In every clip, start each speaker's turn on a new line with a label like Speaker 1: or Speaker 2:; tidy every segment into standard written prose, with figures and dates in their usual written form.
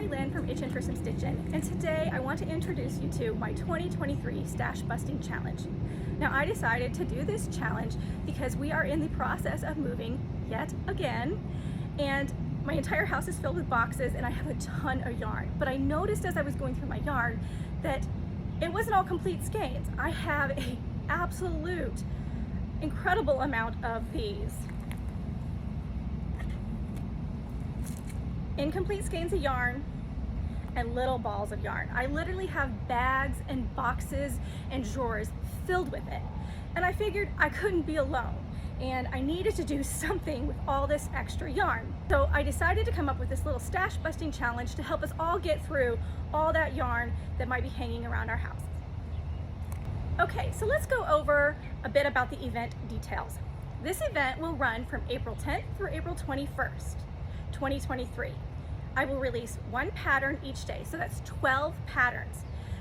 Speaker 1: Lynn from Itchin' for Some Stitchin', and today I want to introduce you to my 2023 Stash Busting Challenge. Now I decided to do this challenge because we are in the process of moving yet again, and my entire house is filled with boxes and I have a ton of yarn. But I noticed as I was going through my yarn that it wasn't all complete skeins. I have an absolute incredible amount of these incomplete skeins of yarn and little balls of yarn. I literally have bags and boxes and drawers filled with it. And I figured I couldn't be alone and I needed to do something with all this extra yarn. So I decided to come up with this little stash busting challenge to help us all get through all that yarn that might be hanging around our house. Okay, so let's go over a bit about the event details. This event will run from April 10th through April 21st, 2023. I will release one pattern each day, so that's 12 patterns.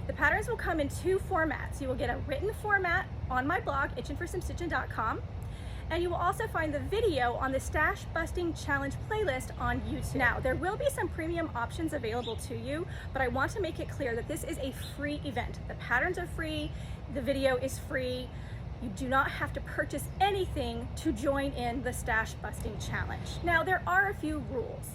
Speaker 1: The patterns will come in two formats. You will get a written format on my blog, itchinforsomestitchin.com, and you will also find the video on the Stash Busting Challenge playlist on YouTube. Now, there will be some premium options available to you, but I want to make it clear that this is a free event. The patterns are free, the video is free. You do not have to purchase anything to join in the Stash Busting Challenge. Now, there are a few rules.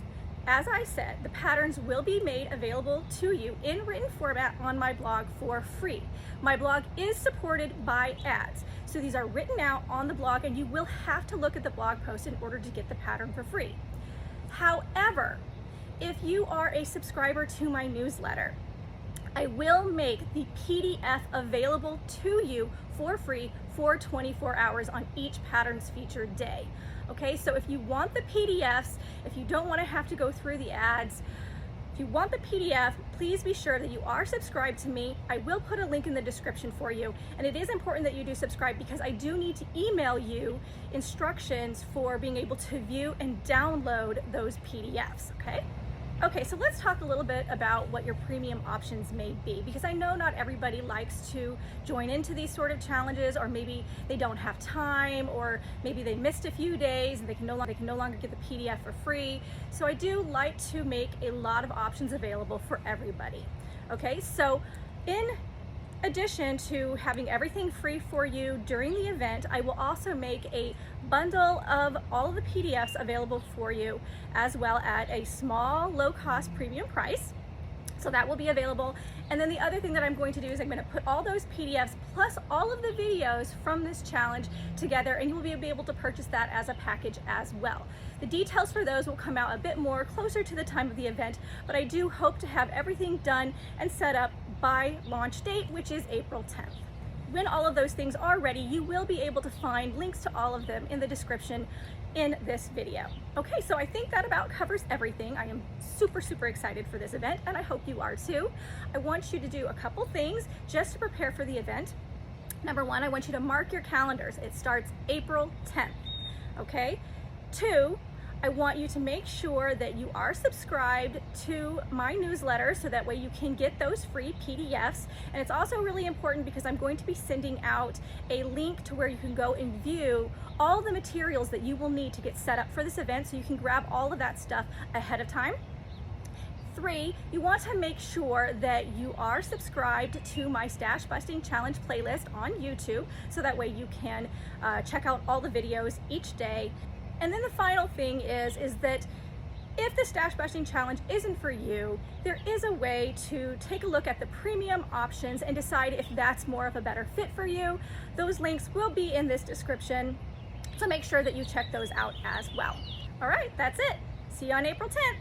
Speaker 1: As I said, the patterns will be made available to you in written format on my blog for free. My blog is supported by ads, so these are written out on the blog and you will have to look at the blog post in order to get the pattern for free. However, if you are a subscriber to my newsletter, I will make the PDF available to you for free for 24 hours on each pattern's featured day. Okay, so if you want the PDFs, if you don't want to have to go through the ads, if you want the PDF, please be sure that you are subscribed to me. I will put a link in the description for you, and it is important that you do subscribe because I do need to email you instructions for being able to view and download those PDFs, okay? Okay, so let's talk a little bit about what your premium options may be, because I know not everybody likes to join into these sort of challenges, or maybe they don't have time, or maybe they missed a few days and they can no longer get the PDF for free. So I do like to make a lot of options available for everybody. Okay, so in addition to having everything free for you during the event, I will also make a bundle of all of the PDFs available for you, as well at a small, low-cost premium price. So that will be available. And then the other thing that I'm going to do is I'm going to put all those PDFs plus all of the videos from this challenge together, and you will be able to purchase that as a package as well. The details for those will come out a bit more closer to the time of the event, but I do hope to have everything done and set up by launch date, which is April 10th. When all of those things are ready, you will be able to find links to all of them in the description in this video. Okay, so I think that about covers everything. I am super excited for this event, and I hope you are too. I want you to do a couple things just to prepare for the event. Number one, I want you to mark your calendars. It starts April 10th, okay? Two, I want you to make sure that you are subscribed to my newsletter so that way you can get those free PDFs. And it's also really important because I'm going to be sending out a link to where you can go and view all the materials that you will need to get set up for this event, so you can grab all of that stuff ahead of time. Three, you want to make sure that you are subscribed to my Stash Busting Challenge playlist on YouTube, so that way you can check out all the videos each day. And then the final thing is that if the Stash Busting Challenge isn't for you, there is a way to take a look at the premium options and decide if that's more of a better fit for you. Those links will be in this description, so make sure that you check those out as well. All right, that's it. See you on April 10th.